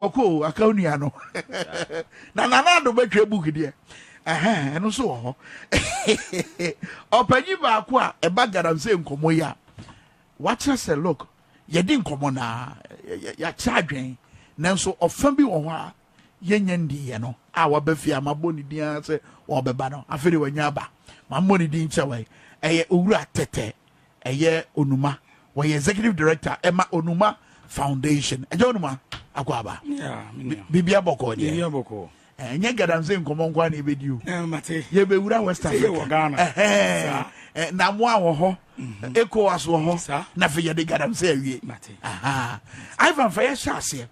Oko akaunia no. Na nana do betwe book there. Eno so ho. Opanyi ba ko a e bagaram se nkomo ya. What say look, ye di nkomo na ya chadwen. Nanso ofan bi wo ho a yenya ndiye no. A wa bafia maboni dia se wo beba no. Afere wanya ba. Mamoni di nchewe. Eye owura tete. Eye onuma. Wo executive director Emma Onuma Foundation. Eje onuma akwaba. Yeah, Bibia boko dia. Bibia boko. Nye gadamse nkomo nkwa na ebediu. Mate. Ye be wura West Africa. Na mo awo ho. ECOWAS wo ho. Na fe ye de gadamse awie. Mate. Aha. Ivan fa ye hyase.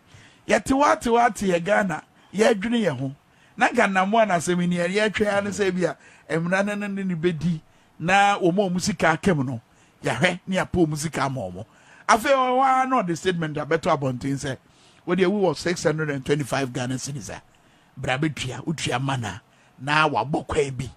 Ye te ye Ghana. Ye adwene ye ho. Na Ghana mo na semini ye twa na se bia emra na ne bedi na omo musika akem no. Ya hwe ne apo musika amomo. Afi wa no the statement abeto abontin say we dey we was 625 Ghana cedis. Brabetua utua mana na wabokwa bi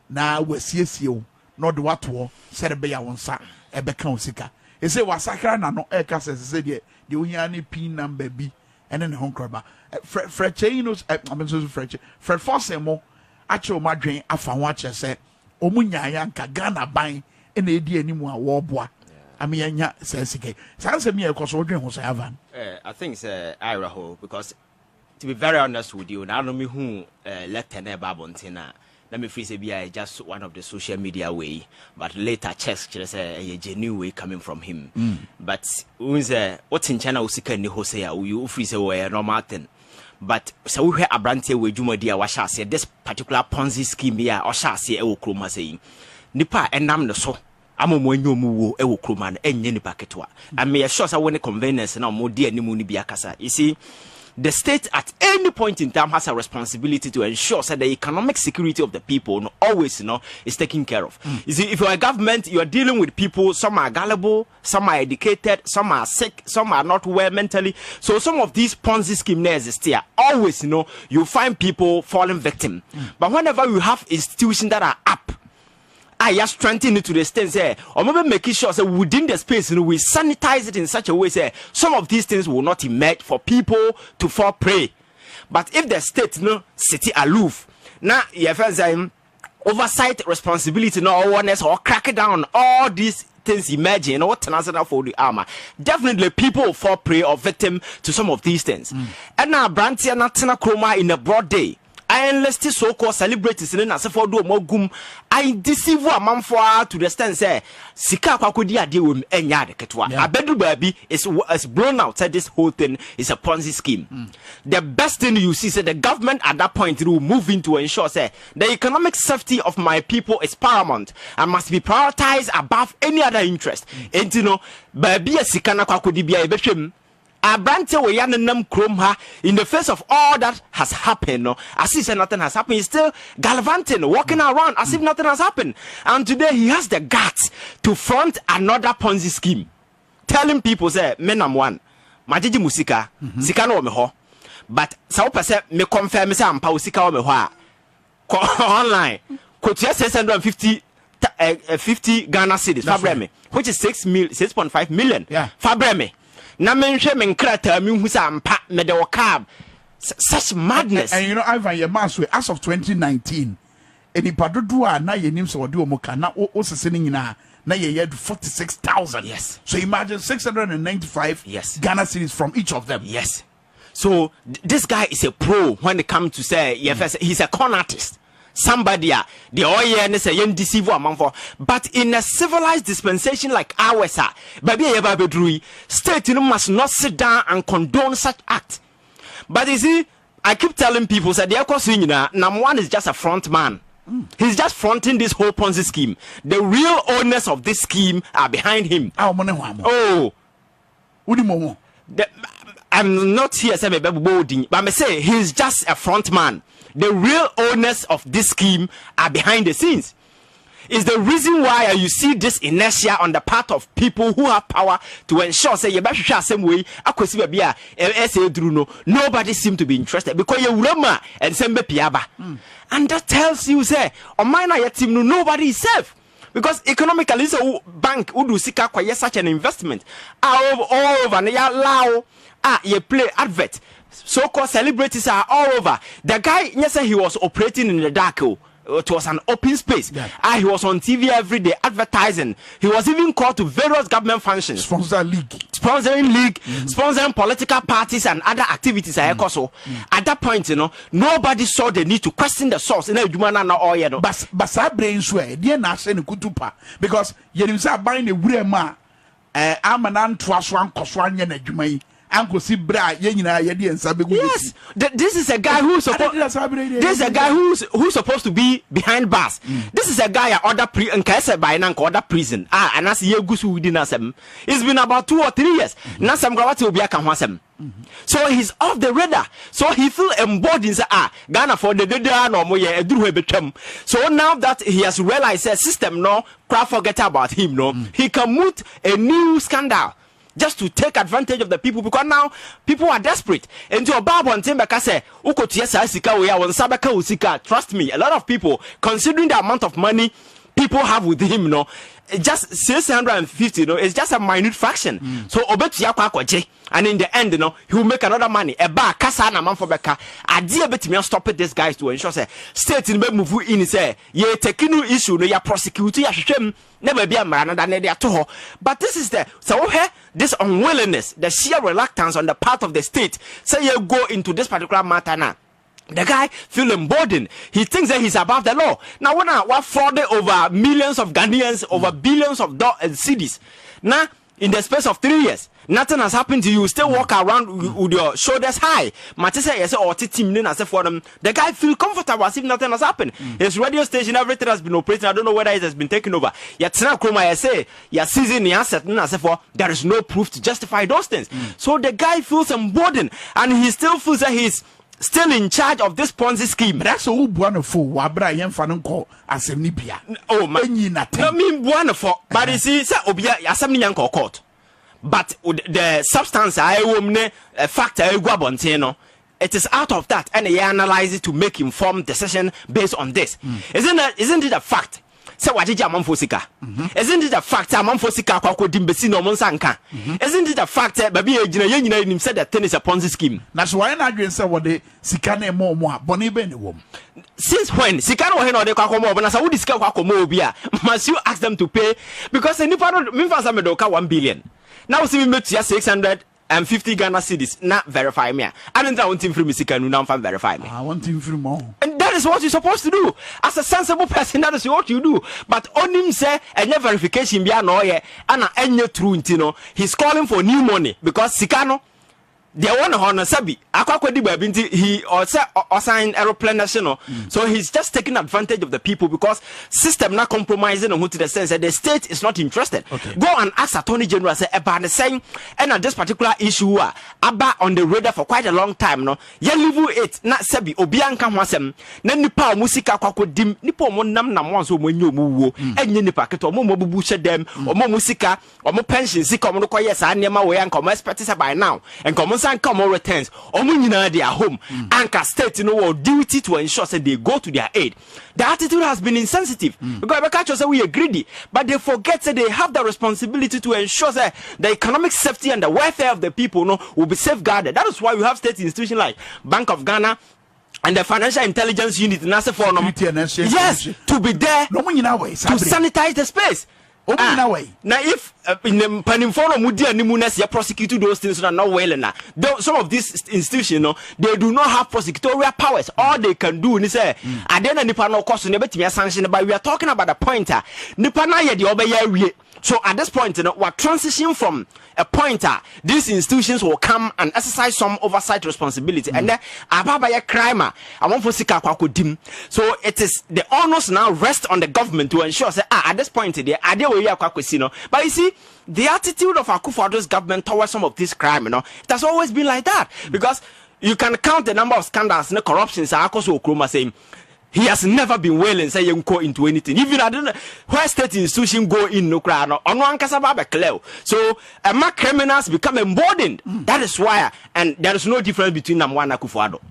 na wasiesie wo no de wato serebe ya wonsa ebeka osika ese wasakra na no eka sese de ohia ne pin number bi ene ne honkroba frechenos amenso freche fred fosemo ache o madwen afa ho ache se omunyanya nka Ghana ban ene edi animu a wo boa amenya sesike sanse me ekoso odwen ho say avan I think it's Iraho because to be very honest with you, now me who left an babontina. Let me freeze be just one of the social media way, but later checks just a genuine way coming from him. But what's in China usika ni hosea you freeze away normal thing. But so we have a brand here with Juma dear washa say this particular Ponzi scheme here or shall say ewo kroma saying Nipa and nam the so. Amo mwenyo muwo ewo kroma enye nipa ketwa. I may assure say when convenience na mo dear ni mu ni biakasa. You see. The state at any point in time has a responsibility to ensure that the economic security of the people always, is taken care of. You see, if you're a government, you are dealing with people, some are gullible, some are educated, some are sick, some are not well mentally. So some of these Ponzi schemes exist here. Always, you find people falling victim. But whenever you have institutions that are up, I just strengthen it to the extent say, or maybe making sure that within the space, we sanitize it in such a way say some of these things will not emerge for people to fall prey. But if the state city aloof, now you have oversight responsibility, no awareness or crack down all these things emerging, or transfer for the armor, definitely people will fall prey or victim to some of these things. And now Brantia Natina Chroma in a broad day. I enlisted so-called celebrities in as for do mogum. I deceive a man for to the stand say Sika Kwakodia deal with Enyad Ketwa. A bedroom baby is blown outside this whole thing is a Ponzi scheme. The best thing you see the government at that point will move in to ensure say the economic safety of my people is paramount and must be prioritized above any other interest. And baby a Sikana Kwakodibia Ebeshim. Abrante we yanam krom ha in the face of all that has happened, as if nothing has happened, he's still gallivanting, walking around as if nothing has happened. And today he has the guts to front another Ponzi scheme, telling people say, "Men am one, majiji musika, sika no me ho." But some person me confirm say am pa usika me ho online. Kotua 650 Ghana cedis fabreme, which is 6.5 million. Yeah. Fabreme. Na menhwe menkrata mi hu sa ampa me de wakab such madness. And Ivan your mass as of 2019 any padodo a na yenim so de omoka na osese ni nyina na ye 46,000. Yes. So imagine 695 Ghana cedis from each of them. Yes. So this guy is a pro when it comes to say he's a con artist. Somebody the oil and say yen deceive a man for, but in a civilized dispensation like ours, baby state must not sit down and condone such act. But you see, I keep telling people that Nam1 is just a front man. He's just fronting this whole Ponzi scheme. The real owners of this scheme are behind him. Oh, I'm not here saying but I say he's just a front man. The real owners of this scheme are behind the scenes. Is the reason why you see this inertia on the part of people who have power to ensure say same way nobody seems to be interested because you roma and sembe piaba. And that tells you say on mine team nobody is safe. Because economically, so bank would do sika such an investment. All over and allow you play advert. so-called celebrities are all over. The guy, yes, he was operating in the dark. It was an open space. Yeah. He was on TV every day advertising. He was even called to various government functions. Sponsoring league, sponsoring political parties and other activities. At that point, nobody saw the need to question the source. But brain swear, dear Nasen Kutupa, because you are buying a Burema, I'm an Antwaswan Koswan Jumay. Yes, this is a guy who's supposed. This is a guy who's supposed to be behind bars. This is a guy at other prison. And as ye goes within us, it's been about 2 or 3 years. Now some will be a Kamwasem. So he's off the radar. So he feel emboldened. Ghana for the no more. So now that he has realized the system, no, crowd forget about him. No, he can moot a new scandal. Just to take advantage of the people, because now people are desperate. And to Bob on Timbaka say, trust me, a lot of people, considering the amount of money people have with him, just 650, it's just a minute fraction. So and in the end, he will make another money. A bar, Kasa and a man for Becca. I dear bet me stop it this guys to ensure say state in move in say ye taking no issue, no ya prosecute ya never be a man than they are to her. But this is the so this unwillingness, the sheer reluctance on the part of the state, say you go into this particular matter now. The guy feel emboldened. He thinks that he's above the law. Now, when I fraud over millions of Ghanaians, over billions of cities. Now, in the space of 3 years, nothing has happened to you. Still walk around with your shoulders high. The guy feel comfortable as if nothing has happened. His radio station, everything has been operating. I don't know whether it has been taken over. Yet now, I say, you're seizing the asset. There is no proof to justify those things. So the guy feels emboldened, and he still feels that he's still in charge of this Ponzi scheme. That's all wonderful. Wabra yen fanon call as a nibia. Oh my! I mean wonderful, but you see, sir, obia assemble yanko court. But the substance I factor it is out of that, and they analyze it to make informed decision based on this. Isn't it a fact? Isn't it a fact Isn't it a fact baby you said that thing is a Ponzi scheme? That's why I agree say what the sikane more boni be ni wom. Since when sikane wo he no de kwakọ mo but na say wo disika kwakọ mo obi a must you ask them to pay because nipa no me fa say me do ka 1 billion. Now see me metu 650 Ghana cedis not verify me. I don't want him from Misikanu now verify me. I want him from more. And that is what you're supposed to do. As a sensible person, that is what you do. But on him say and your verification be an oye and any true he's calling for new money because Sikano they want to sabi he also assigned aeroplane national. So he's just taking advantage of the people because system not compromising on to the sense that the state is not interested. Go and ask Attorney General say about the same and at this particular issue about on the radar for quite a long time you level it not sabi obianka hwasem na nipa musika kwakọ dim nipa mo nam Nam1's o mo nyo mo wo enye nipa keto mo mo bubu she dem o mo musika o mo pension sika o mo ko yes anema we anka mo expect say by now and come and come more returns they are home anchor state duty to ensure that they go to their aid. The attitude has been insensitive because Bekacho say we are greedy, but they forget that they have the responsibility to ensure that the economic safety and the welfare of the people will be safeguarded. That is why we have state institutions like Bank of Ghana and the Financial Intelligence Unit yes to be there to sanitize the space. Now if in the Panimfono Mudi and Nimunes you prosecute those things are not well now. Some of these institutions they do not have prosecutorial powers. All they can do is say I then Nipano cost never to be sanctioned, but we are talking about a pointer. Nipana ye the obey. So at this point, we're transitioning from a pointer. These institutions will come and exercise some oversight responsibility. And then, ababa crime, I want for sika dim. So it is the onus now rest on the government to ensure say, at this point, there but you see, the attitude of Akufo-Addo's government towards some of this crime, it has always been like that. Because you can count the number of scandals and corruptions. Saying he has never been willing say you go into anything. Even I don't know where state institution go in no crowd on one kasaba clear. So criminals become emboldened. That is why, and there is no difference between Nam1 and Akufo-Addo.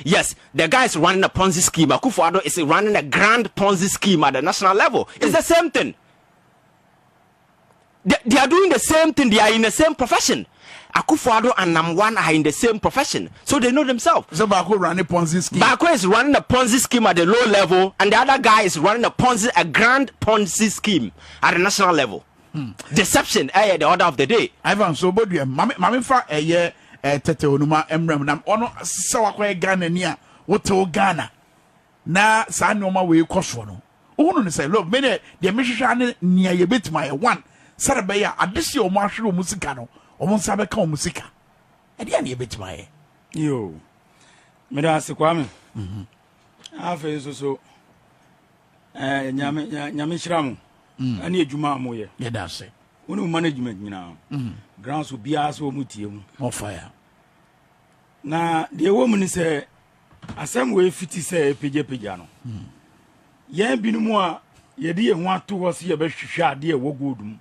Yes, the guy is running a Ponzi scheme. Akufo-Addo is running a grand Ponzi scheme at the national level. It's the same thing. They are doing the same thing. They are in the same profession. Akufo-Addo and Nam1 are in the same profession, so they know themselves. So Bako running Ponzi scheme. Bako is running a Ponzi scheme at the low level, and the other guy is running a grand Ponzi scheme at the national level. Deception, the order of the day. Ivan, so both you, Mammy fa a year, Tete Onuma, Emram, Nam, ono, Sawakwe Ghana near, what to Ghana. Na, Sanoma, we cost one. Oh, say, look, many, the mission near your bit, my one, Sarabaya, additional martial musicano, or Monsabaka musica. And then you bit my. Yo, Medasi Kwame. After so, Nyamishram. And ye Juma moye. Yeah, that's it. When management now, grounds will be as well mutium. More fire. Now, the woman is a some way 50 say Pijano. Ye be no more, ye dear want to was ye best shot dear Wogudum.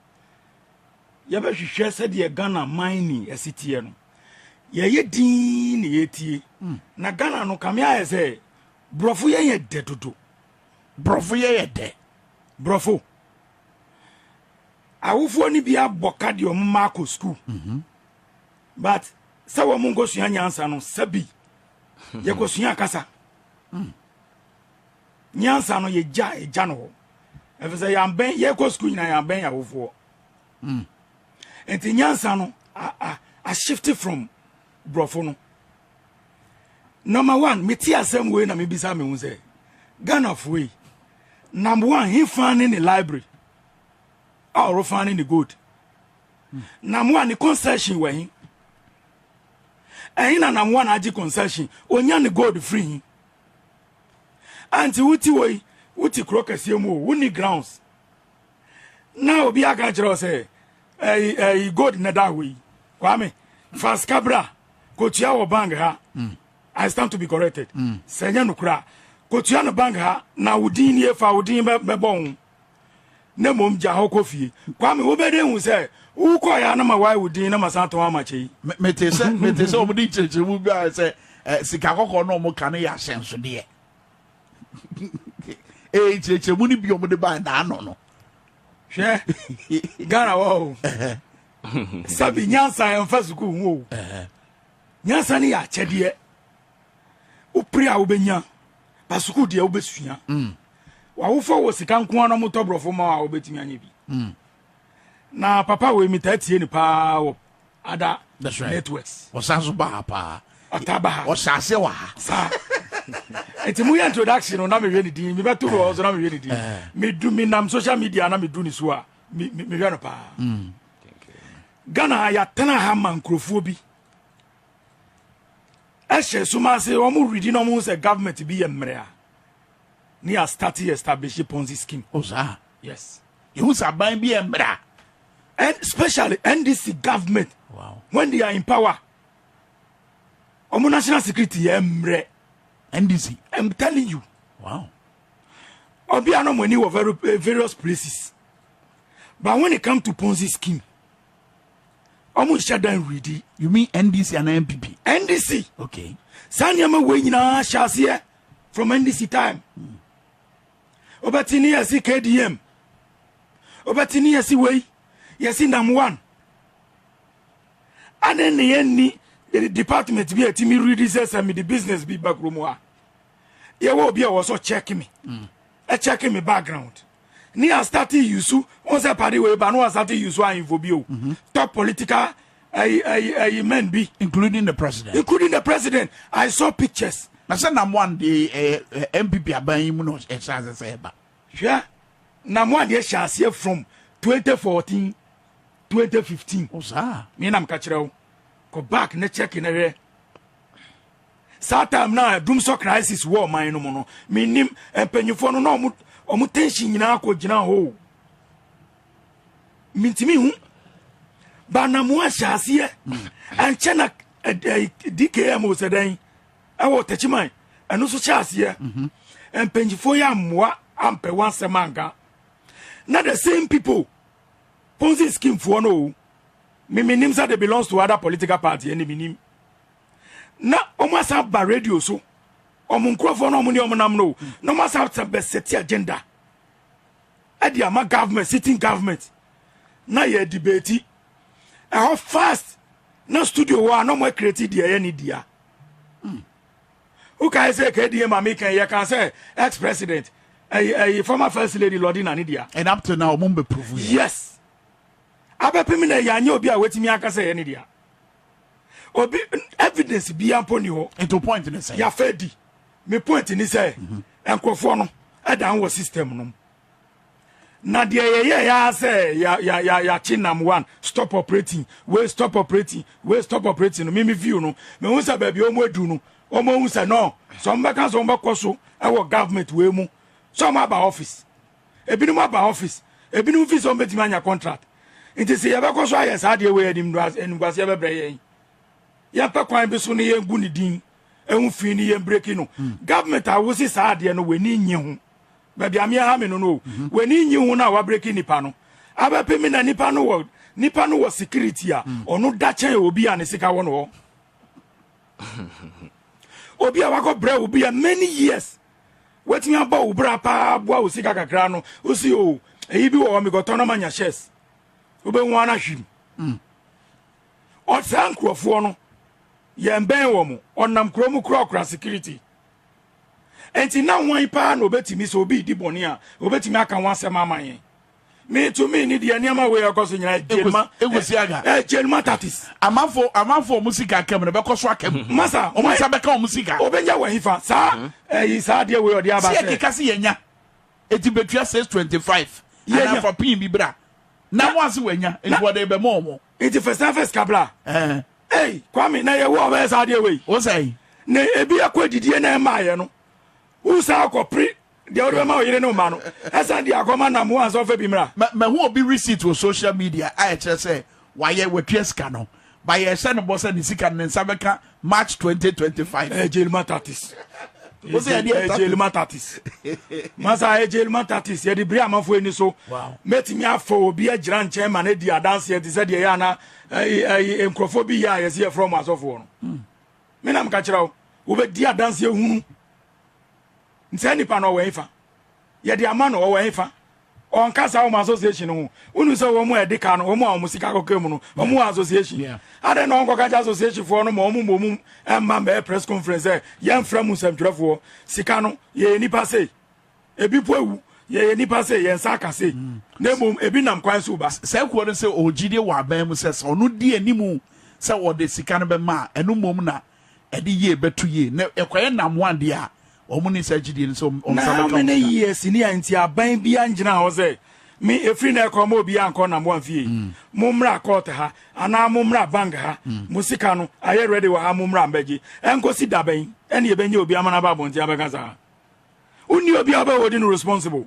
Ye best share said ye Ghana mining a city. Ye dean ye na Ghana no come here say, Brofo ye dead to do. Brofo ye dead. Brofo. Awufo ni bia bokadi o mako school. But sa wo mungo sua nyansa no sabi. Ye ko sua kasa. Nyansa no ye ja no. Efese ya ben ye ko school na ya ben awufo. Enti nyansa no I shifted from brofo no. Number 1, me ti asem we na me bisa me hu say Ghana foi. Number 1, he found in the library. Or finding the good. Nam1 the concession way. And in Nam1 aji concession, only the gold free. Anti uti crocus yemu, wuni grounds. Now be a catcher say, gold in that way. Kwame, fast cabra, kochiawo bang ha. I stand to be corrected. Senyanukra, kochiano bang ha, na udini ye fa udini bebong. Ne mom ja ho kofi Kwame wo bede hu se wo ko ya na ma wai wudin na masanto amachi metese omudi cheche mu bia se sika kokko no mo kan ya senso de cheche mu ni bi omudi ba na ano no hwe Ghana wo sabi nyansa en fasuku wo nyansa ni ya chede upri a wo benya pasuku de wo besua Wawufo wo sika nko ano motobrofo ma wa obetimi anye bi. Na papa we mi tatie ni pa wo ada networks. Osanso ba pa. Otaba. Osase wa. Sa. Enti mu introduction na me hwe ni din, mi beto wo so na me hwe ni din. Me du mi nam social media na me du ni so a me hwe no pa. Ghana ya tena ha mankrofo bi. Ehye suma se o mu ready no mu se government bi ye mre a. Ni are starting establish Ponzi scheme. Oh, sir. Yes. You say ban be embra. And especially NDC government. Wow. When they are in power. Omo national security emre. NDC. I'm telling you. Wow. Obi ano money were various places. But when it comes to Ponzi scheme, omo shut down ready. You mean NDC and MPP? NDC. Okay. Sanyama we nyina shasia from NDC time. Obatini yasi KDM. Obatini yasi way. Yasi Nam1. And then the department be a team readers and me the business be backroom. Yeah, will be also checking me. Checking me background. Ni I started yusu. Once a party way, but no I started yusu in Vobio. Top political men be. Including the president. Including the president. I saw pictures. Na say Nam1 the MPP aban mu no exercise say ba. Sure. Nam1 dey share from 2014 2015. Oh sir. Me na mka kire wo. Go back na check na we. Satam na doom so crisis war man no mo no. Me nim empanyufo no na omu tension nyina akogina ho. Mintimi hu. Ba Nam1 share anche na DKM o sedan. Awo techiman eno so chaase empanyifo ya mmoa ampe wansemanga na the same people Ponzi scheme for no minim say they belongs to other political party and minim na omasa ba radio so omunkrofo no omuni omunam no no masa set agenda adi ama government sitting government na ye debate how fast na studio wa no more create dia ye ni dia who can say KDM ma make you can say ex president a former first lady Lordina ni dia and up to now mumbe prove yes abepemi na ya anya obi a wetimi aka say ye ni dia obi evidence bi amponi ho into point in the say ya fedi me point ni say enkofo no edan wo system no na de ye ya say ya chi Nam1 stop operating we stop operating no me view no me hu say ba bi o mo adu no o mo hu say no so mbeka so mbekọ so e wo government we mu so ma ba office ebinum aba office ebinum fi so mbetimi anya contract nti se ye bekọ so aye sa de we enim enugwase be bre ye ya pa kwan bi so ne ye ngu ni din ehun fi ni ye break no government awusi sa de no we ni nyi ho ba bia me ha me no we ni nyi ho na wa break nipa no abepemi na nipa no wo security a onu da chen obi a ne sika wo no obi a wako bre obi a many years wetin aba wo bra pa boa wo sika kakra no o si o eyi bi wo me goto no manya shares obe hu ana hwim o san krofo no ye mben wo mo onam kromu krokra security enti na wan pa na obetimi so obi di boni a obetimi aka wan sema aman me to me ni de aniama we yakoso nyina jelma egosi aga jelma tatis amafo musika kem ne bekoso akem masa o musa beka o musika obenya wa hifa sa sa de we odi aba se se kika se yenya eti betua 625 ana for pin bi bra na mo ase wanya enti wo de be mo enti first kabla kwame na ye wo ba sa de we o say ne ebi akodidie na ma ye no usa akopri de o ma oyire no ma no esa de akoma Nam1's of ebimra me hu obi receipt on social media I just say why ye wetua sika no by ye say no boss ni sika ne nsabeka March 2025 jelma tatis o say jelma tatis masa jelma tatis ye de bri amafo eni so metimi afo obi agira nche ma na di adanse ye say de ya na enkrofo bi ya ye say from asofo no me na mka kira wo be di adanse hunu nsani pa no we fa ye de ama no we fa on kasa wo association ho unu so wo mu edika no wo mu a musika kokemu no wo mu association ade no onko kaja association for no mo mu emma be press conference ye mfra mu samtwefo sika no ye nipa sei ebi po ewu ye nipa sei ye nsa ka sei na mum ebi nam kwan so ba sai ko no se ogide wa ban mu se so no di animu se wo de sika no be ma enu mom na ede ye betu ye na ekoye Nam1 de a omuni se gidi so on sama ka na yes ni anti aban bi anjina ho se me efri na ekomo obi anko Nam1 fie mumra court ha ana mumra bank ha musika no aye ready wa ha mumra mbeji enkosi daban ene ebenye obi amana ba bonti abeka sa uni obi aba wodi no responsible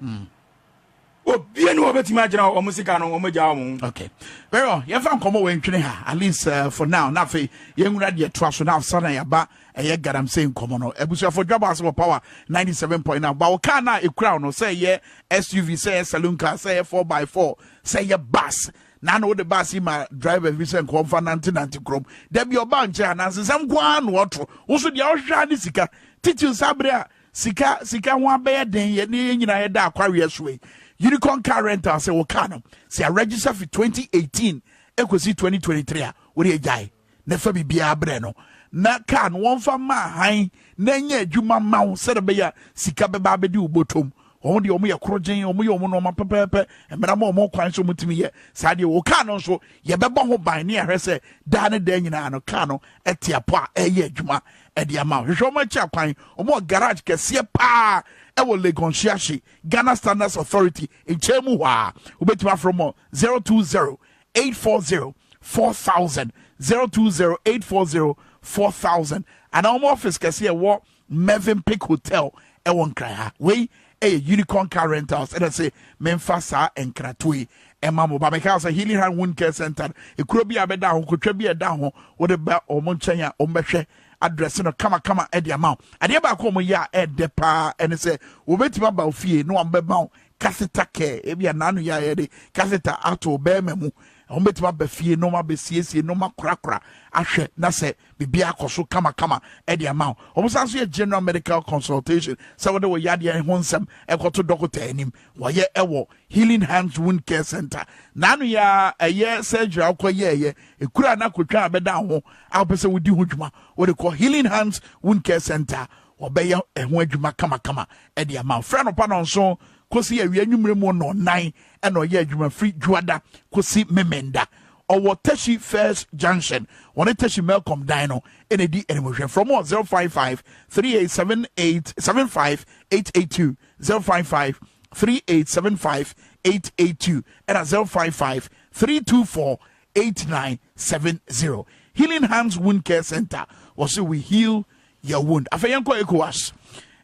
obi ene obeti magina o musika no o maja o okay very well ye fa nkomo we ntwene ha at least for now na fe ye nwura de to aso na afsa na ya ba eye garam say nkomo no ebusu for dwaba so power 97.9 ba wo car na ekura no say ye SUV say saloon car say 4x4 say ye bus na no the bus ma driver vi say nkom fa 90 krom da bi oba nche ananse sam kwa no otro wo so de ohwa ni sika titi sabre a sika ho abeye den ye ne nyina ye da akwawe aswe Unicorn car rental say wo car no say register for 2018 ekosi 2023 a wo de jai na fa bibia bre no na car no won fa ma han na nya adwuma ma wo se de be ya sika be ba be di ubotom on de omo ye krogen omo ye omo no ma pepepe emra ma omo kwan so mutimi ye sa de wo car no so ye be bo ho ban ne ahwe se da ne da nyina no car no etiapo a eye adwuma e de ama hwehwe omo cha kwan omo garage kese pa ewo Legonsiashi Ghana Standards Authority in Chemu wa ubetima from 020-840-4000 020-840-4000 and our office kese wo Mevin Pick Hotel ewon kra we Unicorn car rentals and I say Memphasa and Kratui Emma Mobile House Healing Hand Wound Care Center e kuro bi abeda ho kotwa bi eda ho wo de ba omo nchanya ombehwe address no kama e de amount ade ba ko mo ya e de pa ene se wo betima ba ofie no am be ba catheter care e bia nanu ya ye de catheter ato be memu ometima be fie no ma be siesie no ma krakra ahwe na se bibia akoso kama e de amount omusan so ye general medical consultation so wode wo yade ho nsem ekoto doctor anim wo ye ewo Healing Hands Wound Care Center nanu ya eye surgery akoye ye ekura na kotwa abeda ho apese wodi ho dwuma wo de call Healing Hands Wound Care Center obeya eho adwuma kama e de amount friend opa no so kosi awia nwumre mu no 9 and oye adwuma free juada kosi memenda or Teshi First Junction on a Teshi Malcolm Dino in a D emotion from 055 3878 75882 055 3875 882 and at 055 324 8970. Healing Hands Wound Care Center. Also, we heal your wound. Afeyanko ECOWAS,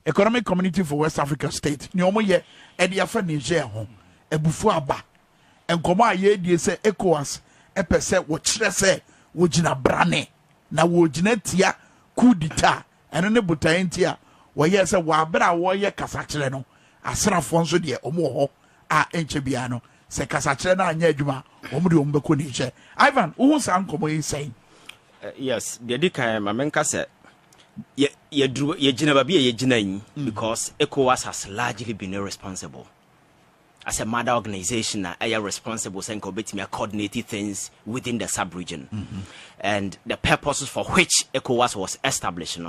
Economic Community for West Africa State. Nyomo ye ediafa Niger home. Ebufu aba. Enkoma ye die se ECOWAS. Epese wo kire se wo gina brane na wo gina tia kudita eno ne botan tia wo ye se wo abra wo ye kasa kire no asrafo nso de omo ho a enche bia no se kasa kire na anya adwuma omo de omo beko ni che Ivan wo san komo yi sei yes de dikan mamenka se ye gina ba bia ye gina yin because ECOWAS has largely been irresponsible. As a mother organization, I am responsible for coordinating things within the sub-region. And the purposes for which ECOWAS was established,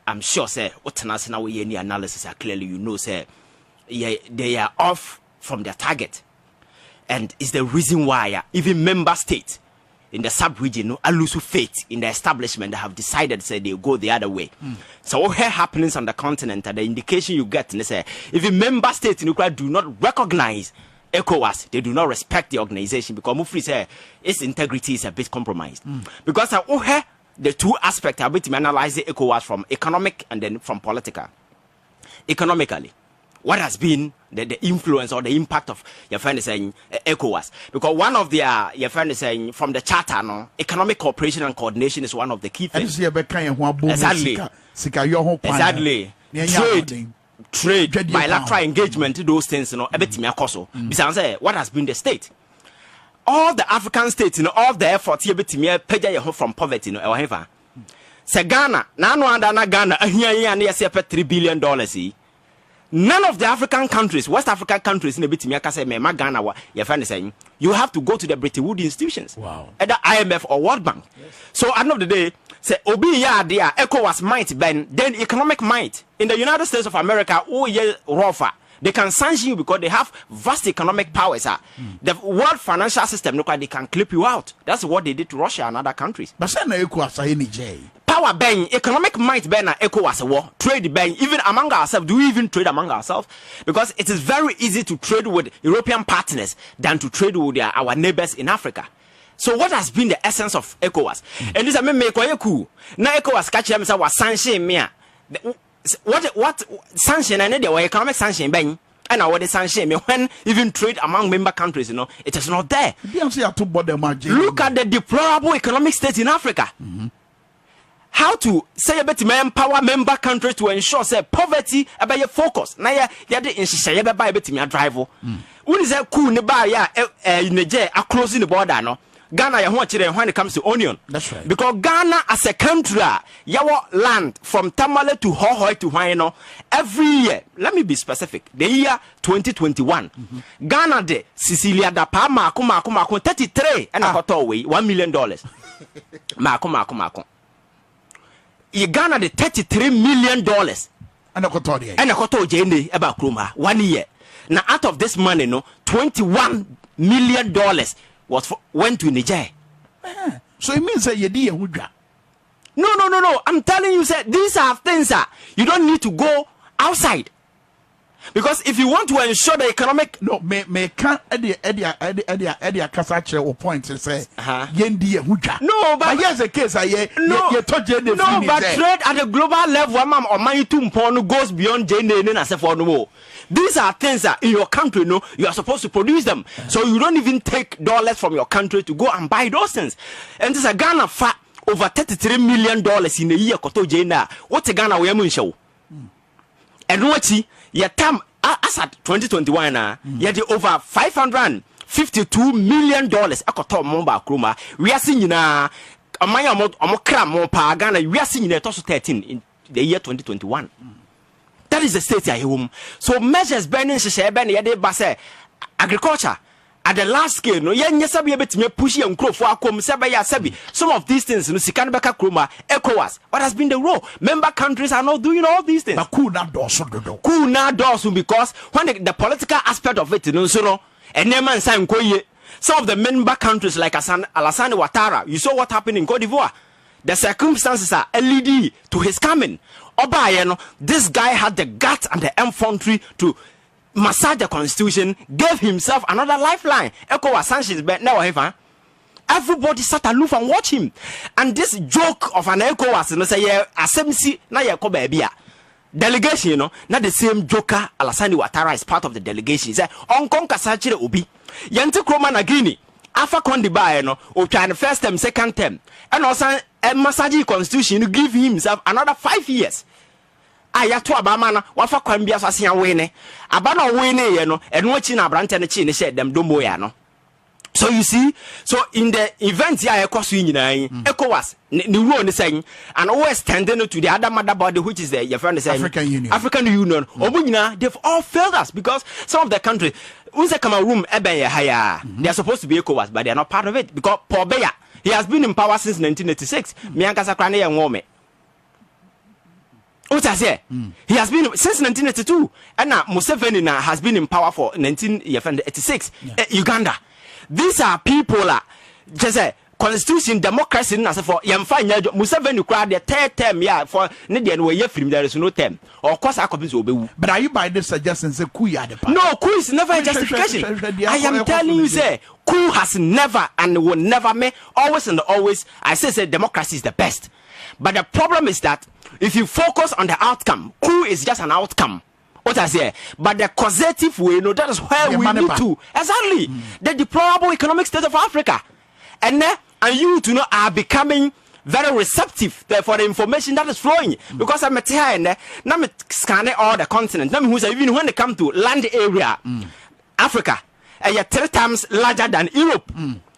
I'm sure, say, any analysis are clearly, say, they are off from their target. And it's the reason why even member states in the sub-region are losing faith in the establishment that have decided, say, they go the other way. So what happenings on the continent, and the indication you get, they say, if member states in Ukraine do not recognize ECOWAS, they do not respect the organization, because Mufri say its integrity is a bit compromised. Because the two aspects are to analyze the ECOWAS from economic and then from political. Economically, what has been the influence or the impact of your friend is saying ECOWAS? Because one of the your friend is saying from the charter, economic cooperation and coordination is one of the key things. Exactly. Trade, bilateral engagement, those things, besides what has been the state? All the African states, all the efforts here from poverty, however. Say Ghana, Ghana, $3 billion. None of the African countries, West African countries, in the Ghana, your friend is saying, you have to go to the Bretton Woods institutions, either IMF or World Bank. So at the end of the day, say Obi ya there, ECOWAS might then economic might in the United States of America. Oh yeah, rougher. They can sanction you because they have vast economic powers. The world financial system, look like they can clip you out. That's what they did to Russia and other countries. But Power bang, economic might bang na ECOWAS war, trade bang, even among ourselves. Do we even trade among ourselves? Because it is very easy to trade with European partners than to trade with our neighbors in Africa. So what has been the essence of ECOWAS? And this I mean make cool. Now ECOWAS catch them say was sanction me. What sanction and the economic sanction bang and what the sanction me when even trade among member countries, it is not there. Look at the deplorable economic state in Africa. How to say a bit empower member countries to ensure say poverty about your focus. Now ya the inshisha ya buy a bit me drive. When is that cool nearby in Niger are closing the border no? Ghana ya want when it comes to onion. That's right. Because Ghana as a country, your land from Tamale to Hohoi to Huayno every year. Let me be specific. The year 2021, Ghana de Sicilia da pa mako 33 and a quarter away $1 million. Mako. Ghana the $33 million and a quarter jene about Kruma 1 year. Now out of this money, $21 million went to Niger. So it means that you did a No. I'm telling you, sir, these are things you don't need to go outside. Because if you want to ensure the economic may can't Eddie Casache or point to say Yendi Huja. No, but here's a case but trade at the global level or money to goes beyond Jane and as for no more. These are things that in your country, you are supposed to produce them. So you don't even take dollars from your country to go and buy those things. And this is a Ghana fat over $33 million in a year. What's a Ghana we show? And what your term as at 2021, you had over $52 million ekoto mo ba kroma we are seeing na amanya omo kra mo pa Ghana we are seeing na to 13 in the year 2021. That is the state I home. So measures burning share ben ye de ba say agriculture at the last scale no yen yesabe betime push ye nkrofo akom se be ya sabi some of these things no sika no beka kroma ECOWAS. What has been the role? Member countries are not doing all these things. But cool na doso because when the political aspect of it no so no enema nsan koye. Some of the member countries like Alassane Ouattara, you saw what happened in Cote d'Ivoire. The circumstances are LED to his coming. This guy had the guts and the infantry to massage the constitution, gave himself another lifeline. ECOWAS Sanchez, but now everybody sat aloof and watched him. And this joke of an ECOWAS, no say assembly na ye ko baby. Delegation, now the same joker Alassane Ouattara is part of the delegation. He said, "Onkon kasachire obi." Yente kroma na Guinea. Afa kondi ba no, o try first term, second term. And also a massage constitution give himself another 5 years. Ayato abama na wafa kwambia so asia wene. Abana wene ye no, eno chi na brante ne chi ne she dem dombo ya no. So you see, so in the event here ekoso nyina ECOWAS the rule is saying and always extending to the other mother body which is the your friend saying African Union. Omunyina they've all failed us because some of the countries unse Cameroon ebe higher. They are supposed to be ECOWAS but they are not part of it because Paul Biya he has been in power since 1986. Me ankasa kra na ye nwome. He has been since 1982 and now Museveni has been in power for 1986. Uganda. These are people just say constitution democracy na for yemfa Museveni crowd the third term for need and we film there is no term or course obewu. But are you by this suggesting say coup ya the part? No, coup is never a justification. I am telling you say coup has never and will never make always and always I say democracy is the best. But the problem is that if you focus on the outcome, coup is just an outcome. What I say, but the causative way, no, that is where we need to exactly the deplorable economic state of Africa, and you to know are becoming very receptive for the information that is flowing because I'm here and now I'm scanning all the continents. Now even when they come to land area, Africa, and you're 3 times larger than Europe.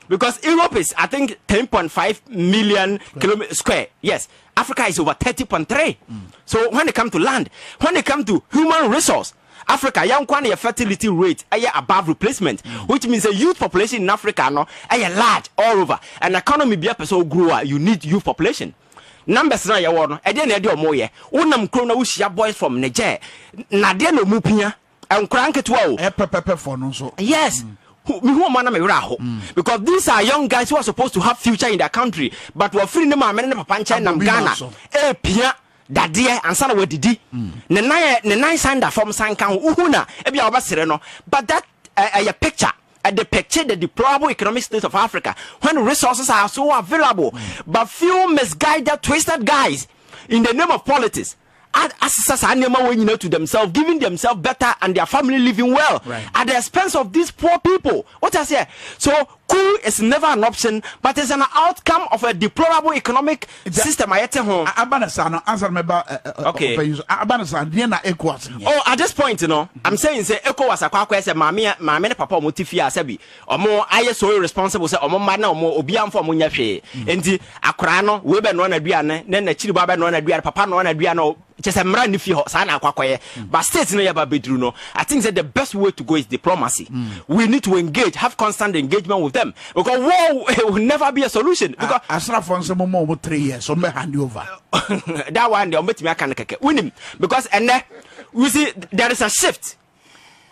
Because Europe is, I think, 10.5 million kilometers square. Yes, Africa is over 30.3. So when they come to land, when they come to human resource, Africa, young quantity fertility rate above replacement, which means the youth population in Africa no large all over. And economy be a person grow, you need youth population. Numbers na ya wono, e dey na e dey omoye. Wonam kro na wuhia boys from Niger. Na dey no mupia, enkranketo o. Pepe for no so. Yes. Because these are young guys who are supposed to have future in their country, but we're free them and papa China Ghana. Pia dadie and son of didi. Nine signed from San Kan Uhuna, Ebia Basireno. But that a picture at the picture the deplorable economic state of Africa when resources are so available, but few misguided, twisted guys in the name of politics. To themselves, giving themselves better and their family living well at the expense of these poor people. What I say? So coup is never an option, but it's an outcome of a deplorable economic system. Okay. Oh, at this point, you know, I'm saying say ECOWAS akwa say mama papa motifia sebi omo aye so irresponsible say omo ma na omo obiam for mo nya hwe enti akora no we be no na duane na na chiri baba no na duane papa no na duane chese mra ni fi ho sa na akwakoye but state no ya ba bedru no I think that the best way to go is diplomacy. We need to engage, have constant engagement with them because war will never be a solution because asra for some more 3 years so me hand you over that one they met me aka keke win because and we see there is a shift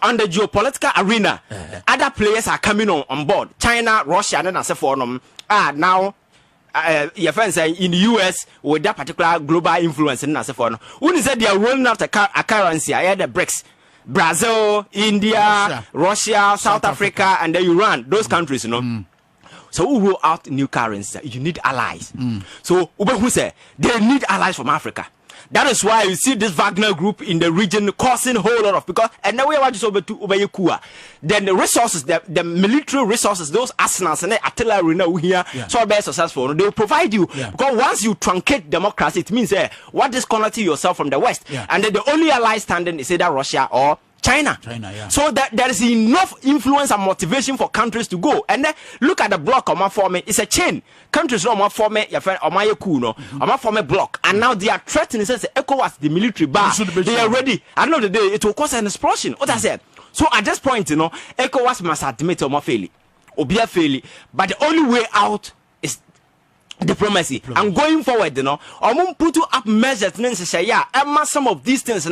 on the geopolitical arena. Other players are coming on board. China, Russia, and then for them now your friends say in the US with that particular global influence and so forth. When you said they are rolling out a currency, I had the BRICS, Brazil, India, Russia, South Africa, and then Iran, those countries, you know. So who roll out new currency? You need allies. So who say they need allies from Africa. That is why you see this Wagner group in the region causing a whole lot of because and now we want to over to Ubayekua. Then the resources, the military resources, those arsenals and the artillery now here, so very successful. They will provide you because once you truncate democracy, it means what disconnecting yourself from the West, and then the only ally standing is either Russia or China. Yeah. So that there is enough influence and motivation for countries to go. And then look at the block of my forming. It's a chain. Countries no more form your friend or my kuno or my form a block. And now they are threatening says ECOWAS, the military bar. They are ready. At the end of the day, it will cause an explosion. What I said. So at this point, ECOWAS must admit or failure. Or be a failure. But the only way out is diplomacy. And going forward, or won't put up measures say some of these things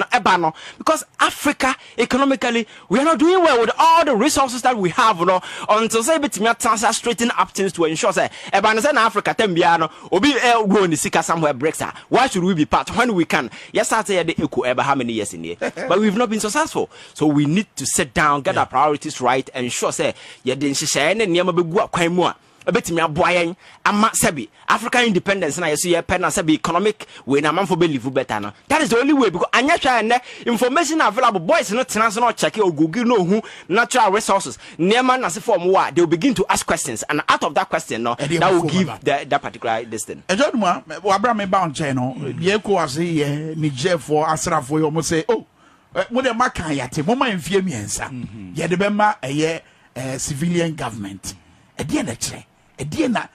because Africa economically we are not doing well with all the resources that we have until say bit me straighten up things to ensure say Africa tembiano or be go in the sika somewhere breaks. Why should we be part when we can? Yes, I say the eco ever how many years in here, but we've not been successful. So we need to sit down, get our priorities right, and ensure say betimi aboyen ama sabi African independence na yeso ye pen na sabi economic way na man for be live better no. That is the only way because anya try and information available boys no tena so no check or google no who natural resources neman na se form wa they will begin to ask questions and out of that question no that will give that particular distance. Ejoduma wa bra me ba on chain no ye ko ase ye Niger for Asra for you mo say oh mo de makan yate mo ma mfie miensa ye de be ma eye civilian government e de na kire Ediana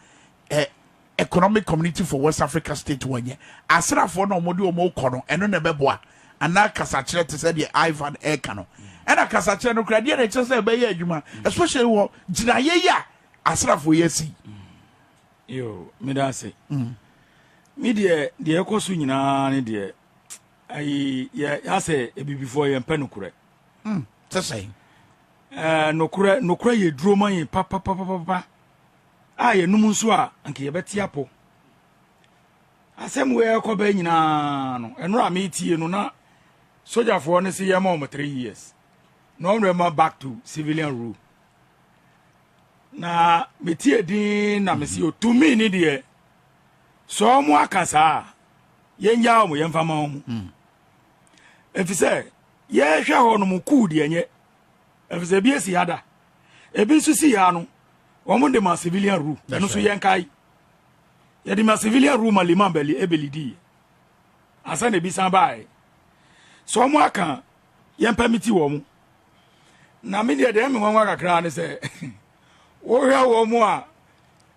economic community for West Africa state one Asra for no modi omo kono eno ne beboa ana kasachire te said the Ivan Ekano and a kasachire no kradia na chese be ye adwuma especially wo gina ye ya Asra for yesi yo me da say me de ekosu nyina ne de ai ya say e before ye mpa nokure te say nokure ye duro man papa aye num nso a anke yebeti apo asem we ekoba nyina no enura me tie no na soldier for ne se yema om 3 years no remember back to civilian rule na me tie din na me se to me ni de so mo akasa yenya om yemfa ma om efise ye hwe ho no mu ku de enye efise bi esi hada ebi nso si ya no woman de ma civilian rule no so yenkai ya de ma civilian rule malima beli ebelidi asa na bi san bai so mo aka yen permit wo mu na me de me wanwa kakra ne se wo hwa wo mu a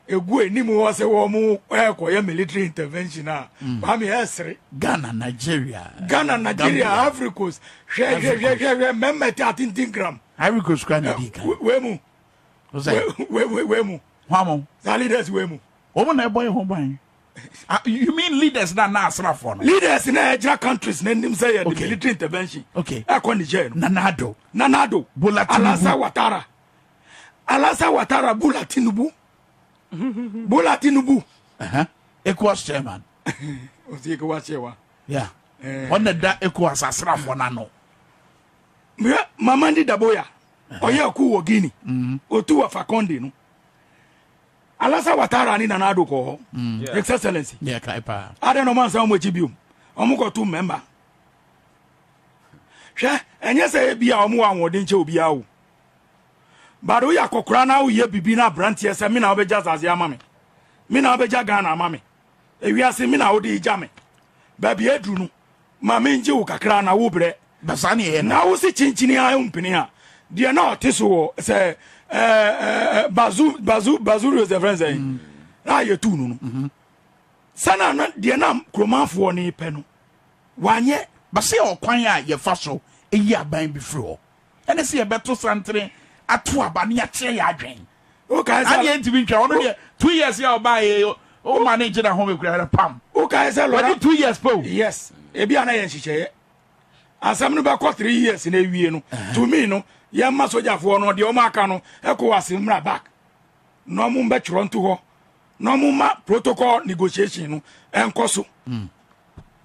egu enimu wo se wo mu ekoye military intervention a ba me esre Ghana Nigeria Africos hwe memeti atintingram Ivory Coast kan di kan we mu we mu Wamo the leaders we mu omo na boy ho ban you mean leaders na Asra for no leaders in Nigeria countries na nim say the military intervention akọ Niger no nanado Bola Alasa Watara Bola Tinubu ECOWAS chairman o see ECOWAS chairman yeah on da ECOWAS Asra for na no Mamandi Daboya oye ku wo Guinea otu wa Fakonde no Alasa Watara ni nanado ko excellency kai pa ade no man sa mo chibium omuko tu member hwe enye se bia omu anwode nche obi awo bado ya kokora na wo ye bibi na brantie se me na obeja zaze amame me na obeja Ghana amame ewiase me na wo de ija me ba bia edru no ma me nje wo kakra na wo bre basani he na wo si chinchini ayo mpini ha de na otiso se bazu reserve na ye tu no sana na de na kromafo ni pe no wanye base okwan a ye fa so eyi aban bi firi ho ene se ye beto santre ato abane a kire ya adwen o kai sa ani enti bi ntwa ono de 2 years ya oba ye o manage na home kura pam o kai sa lo 2 years po yes e bia na ye nhihye asam no ba 3 years na ewie no to me no ye ma soja fo no de o ma aka no ECOWAS mra back no mu mbe chiro nto ho no mu ma protocol negotiation no enkoso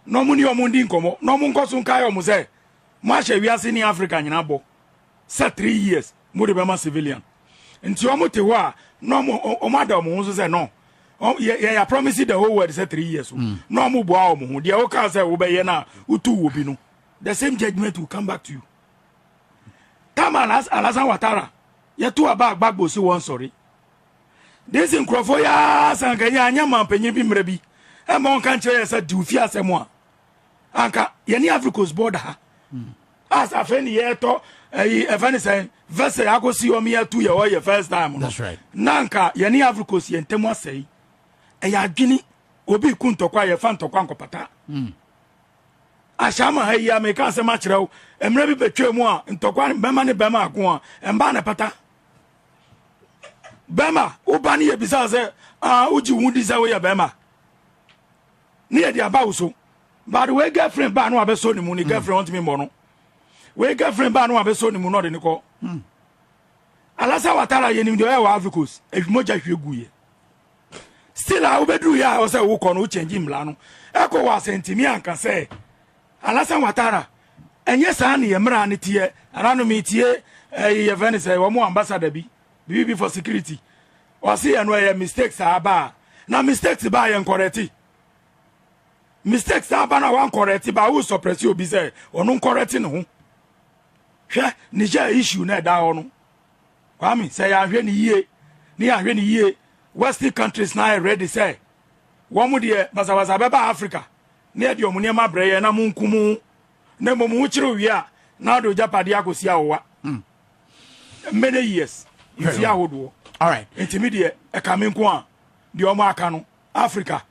no mu ni o mu ndi nkomo no mu nkoso nkai o mu se ma hye wiase ni Africa nyina bo se 3 years mo de be ma civilian nti o mu te ho a no mu o ma da o mu so se no ya promise the whole world say 3 years no mu bo a o mu ho de o ka say wo be ye na utu wo bi no the same judgment will come back to you. Tamanas Alasa Watara, yetu abagbo si won sorry. This in Crofoya Sankaya Yaman Penny Bimrebi, and Mon country as a dufia semua. Anka, Yeni Africa's border. as a friend ye to a funny saying vessel I go see you me 2 year or your first time. That's right. Nanka yani Africos yen temwa say e ya dwini obi kunto kwa ye fan to kwa nkopata. Ashama ha ya me kan se ma kire wo emre bi betwe mu a ntokwa bema ne bema ako a emba ne pata. Bema oba ne ye bisa se uji wudi se wo ye bema. Ne ye dia ba wo so. But we girlfriend ba no abeso ni mu ni girlfriend want me mo no. We girlfriend ba no abeso ni mu no de ni ko. Alasa watara ye ni de wa Africos edwumoja hwegu ye. Still I obedu ya o se wo ko no change mla no. ECOWAS sentimi anka se alasa watara enye sa na ye mra ne tie anano me tie ye vene say wo mo ambassador bi for security. O se ye no ye mistakes aba na mistakes ba ye correct. Mistakes aba na wan correct ba wo suppress obi say onu correct ne ho. Hwe Niger issue na da ho no. Kwame say ya hwe ni yie ni ya hwe ni yie Western countries na ready say wo mu de basabaza beba Africa na de omu ne ma breye na mu nkumu na mo mu chiro wi a na do japade akosi awowa many years if ya hodo all right intermediate e ka me nko a de omu aka no Africa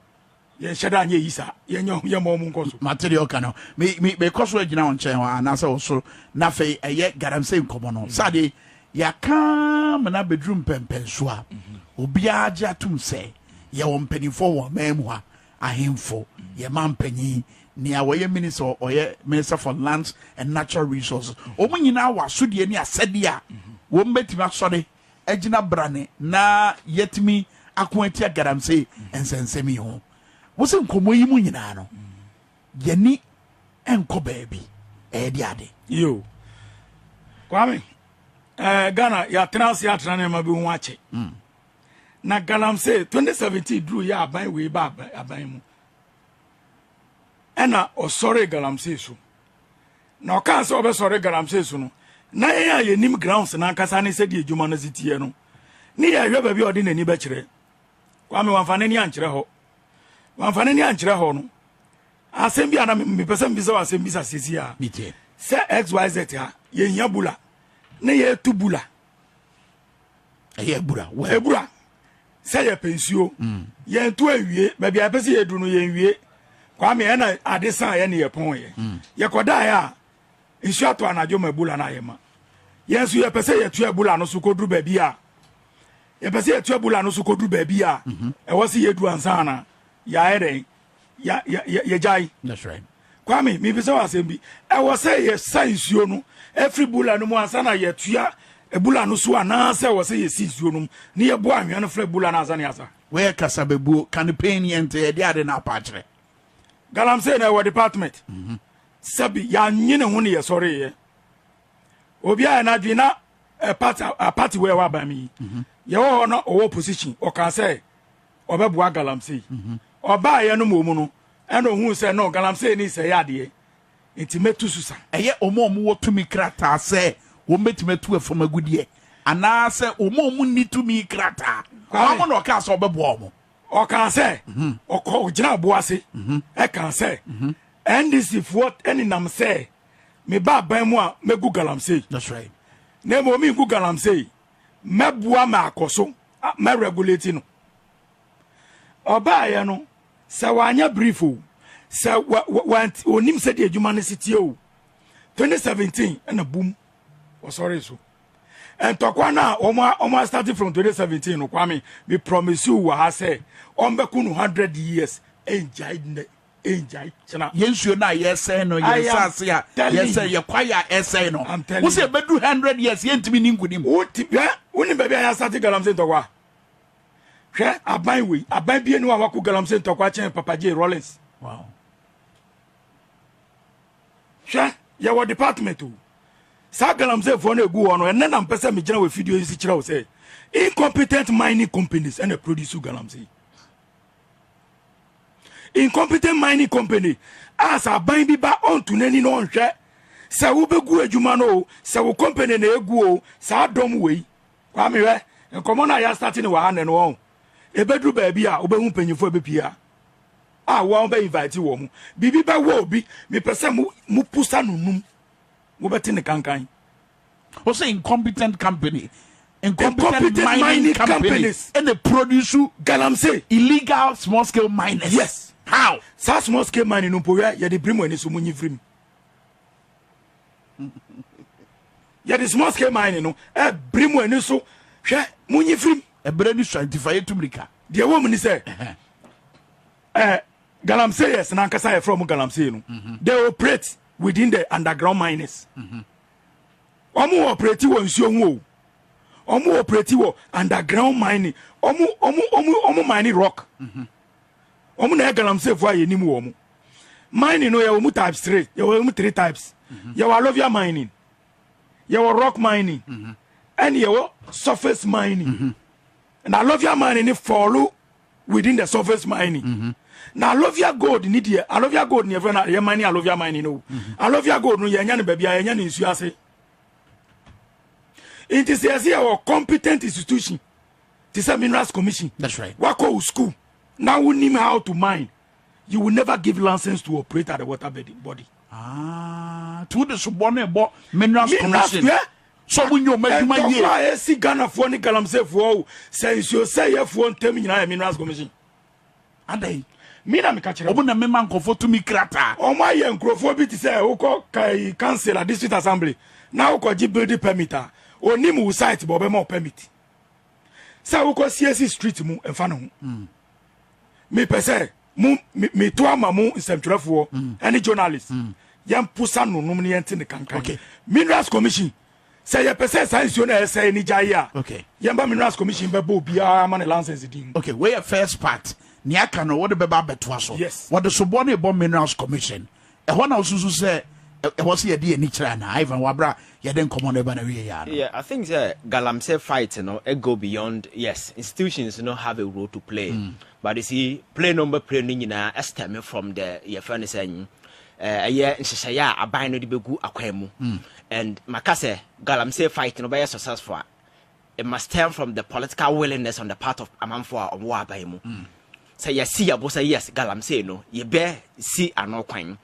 ye sheda anye yisa ye nyo ye mo mu nkoso material kano me koso agina on chen wa na so so na fe eye garamse nkomo no sade ya kam na bedroom pempenso a obi aje atum se ye wo mpanifo wo memu a ahemfo ye mampanyi ni awoye minister or ye minister for lands and natural resources omunyina wa sodie ni asede a wo mbetima sode agina brane na yetimi akoantia garamse ensensemi ho wo se nkomo yi mu nyina no ye ni enko baabi e di ade yo Kwame Ghana ya trans ya trane ma bi ho ache na galamse 2017 drew ya aban we ba aban mu ena osore galamse so na o kan se obesore galamse so no na ye nim grounds na nkasa ne se di ejuma na zitie no ni ya hwe ba bi odi nani ba kire Kwame wanfane ni ankire ho wanfane ni ankire ho no asem bi ana me person bi se asem bi sa sesi a se xyz ha ye hia bula ne ye tubula ye bura ebura se ye pensio ye ntu awie ba bia pese ye du no ye nwie Kwame e na adesa ye ne ye pon ye ye koda ya nsu ato anajo mabula na ye ma ye nsu ye pese ye tu ebula no so kodru ba bia ye pese ye tu ebula no so kodru ba bia e wo se ye du ansa na ya ere ya jai. That's right. Kwame mi pese wa sembi e wo se ye sansuo no every bula no mu ansa na ye tua ebula no so ana se wo se ye sinsuo no ni ye bo anhwe no fra bula na ansa ne asa we kasa bebu campaign yente ye de ade na apachre galamse na wo department sabi ya nyine ho ne ye sore ye obi a na dwina party we wa ba mi ye wo no o opposition o kan se obebua galamse oba ye no mu no eno hu se no galamse ni se ya de intimetu susa eye omo wo tumi krata se wo metimetu afoma gudie ana se omo ni tumi krata kwamo no ka so obebua omo o kan se o gina boase e kan se NDC for any nam say me ba ban mu a megu galamse. That's right. Na mo mi gu galamse mebua ma akoso me regulate no oba ye no se wanya brief o se onim se de adwuma ne sitie o 2017 na boom o sorry so and tokwa na omo starting from 2017 no Kwame we promise you wa ha say ombeku no 100 years enjai chana yensuo na yesɛ no yesase a yesɛ ye kwaya ɛsɛ no wo se bedu 100 years yentimi ni ngunim wo tipia woni baabi a start galamse ntokwa hwɛ aban we aban bie no a wako galamse ntokwa chen Papa J Rollins. Wow. Hwɛ ye wo department o sa galamse fo na egu wo no enne na mpesa me gina we video yi kira wo say incompetent mining companies and produce galamse. Incompetent mining company as a ban bi ba onto nani no nhwe se wo begu adwuma no se wo company na egu o sa dom wei Kwame hwe nkomo na ya starting wa ha ne no won ebedru ba bi a obehu panyifo ebepia a wo be invite wo mu bibi ba wo bi me pese mu pusa nunum wobɛte ne kankan. Also incompetent company. Incompetent mining companies. And they produce galamsey. Illegal small scale miners. Yes. How? Sa small scale mining no poya ya de brimo eni so munyi frim. Ya de small scale mining no brimo eni so hwe munyi frim. E brand scientific to America. The woman say galamsey yes na nkasa e from galamsey no. They operate within the underground miners. Omo operate wo nsuo ho. Omo operate wo underground mining. Omo mining rock. Omo na galamsey fo aye nimu omo. Mining no ya omo types 3. Ya omo 3 types. Ya wa alluvial mining. Ya wa rock mining. And ya wa surface mining. And alluvial mining follow within the surface mining. Now alluvial gold need here. Alluvial gold ni every na ya mining alluvial mining no. Alluvial gold no ya nya ne baabi ya nya ne nsu ase. It is a competent institution. It is a Minerals Commission. That's right. Wako school. Now we know how to mine. You will never give license to operate at the water body. To the Subone Minerals Commission. Yeah. So when you make my year, I see Ghana for Nicolam say for since you say you won't tell me Minerals Commission. And they Mina me catch open a member comfort to me crata. Oh my young crofobit say, Oko Council at District Assembly. Now ko building permit. Oni mu site bo be mo permit. Sa wo ko CSC street mu emfa no ho. Me pese mu me to ama mu nsɛmtwerɛfoɔ any journalist. Yam pusa no nom ne yɛnte ne kankan. Okay. Minerals Commission. Say ye pese science yo na say ni jaya. Okay. Yamba Minerals Commission be bo bia ma ne license din. Okay, where your first part. Ni aka no what the beba betwa so. Yes. What the Subone Bo Minerals Commission. E ho na osusu say e was ye di ani kira na Ivan Wabra ye den common eba na we ya. Yeah, I think galamsey fight it go beyond. Yes, institutions have a role to play. But you see play number play ni na estemme from the ye friend saying yeah nhyehyɛ aban no de begu akwam mu. And makase galamsey fight no be successful. It must stem from the political willingness on the part of amanfo a ɔmo aban mu. Say yes, see abosa yes galamsey no ye be see anokwan.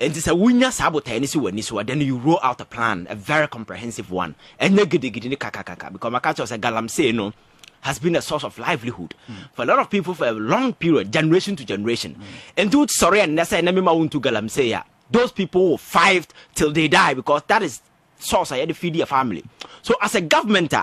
And it's a winya sabotage so then you roll out a plan, a very comprehensive one. And you get kaka because my culture said galamsey no has been a source of livelihood for a lot of people for a long period, generation to generation. And do sorry and nessa and to galamsey. Those people will fight till they die because that is source I had to feed your family. So as a government,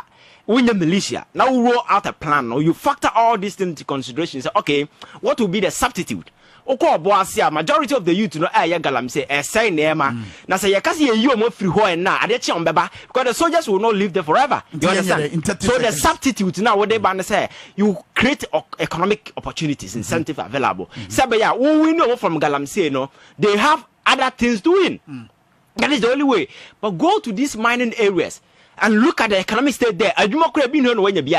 when the militia now roll out a plan or you factor all these things into consideration, say, okay, what will be the substitute? Oko boasia majority of the youth no galamsey say nema na say yakase you mo free ho na ade che on beba because the soldiers will not live there forever. You understand? So the substitute now what they ban say you create economic opportunities, incentive available. Say ya we know from galamsey no they have other things doing. That is the only way. But go to these mining areas and look at the economic state there. Adwuma kura bi no when you be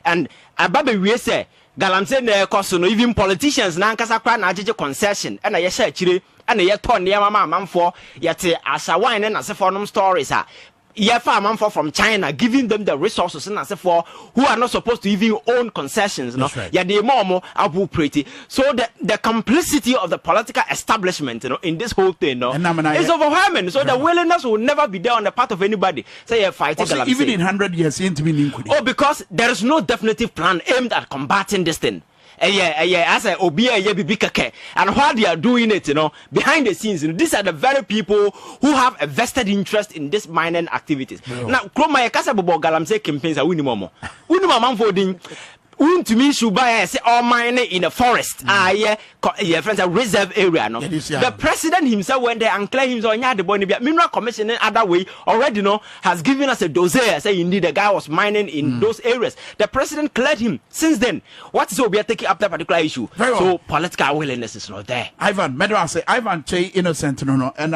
and ababe we say galamsey na ekoso no even politicians na nkasa kra na agege concession na ye sha chire na ye ton ne mama amanfo yete asawan na asefo nom stories ye fa amanfo from China giving them the resources na asefo who are not supposed to even own concessions no ya de momo abu pretty. So the complicity of the political establishment in this whole thing is overwhelming. So the willingness will never be there on the part of anybody. Say you're fighting galamsey. Even in 100 years because there is no definitive plan aimed at combating this thing. As a obia and while they are doing it, behind the scenes, these are the very people who have a vested interest in this mining activities. Now, Kroma Yakasa Bobo galamsey campaigns are winimomo. Winimam voting. To me, should buy say all mining in a forest. Friends, a reserve area. No, the president himself went there and claimed himself the Bonibia Mineral Commission in other way already has given us a dossier. Say indeed the guy was mining in those areas. The president cleared him. Since then, what is we are taking up that particular issue? So political willingness is not there. Ivan, Medwa say Ivan Che innocent no and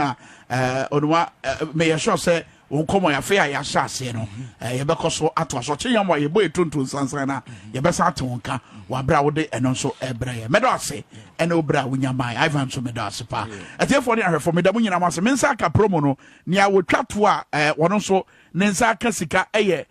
onwa may sure say Unkomo ya fair ya shase no yebekɔ so ato so kyeyam wa yebo etuntun sansan na yebesa ato nka wa bra wo de eno so ebra ye medo ase ene obra wunyamai Ivan so medo ase pa etiefo ne ahwefo medam nyina ma se mensa aka promo no nia wotwa to a wono so nensa aka sika eye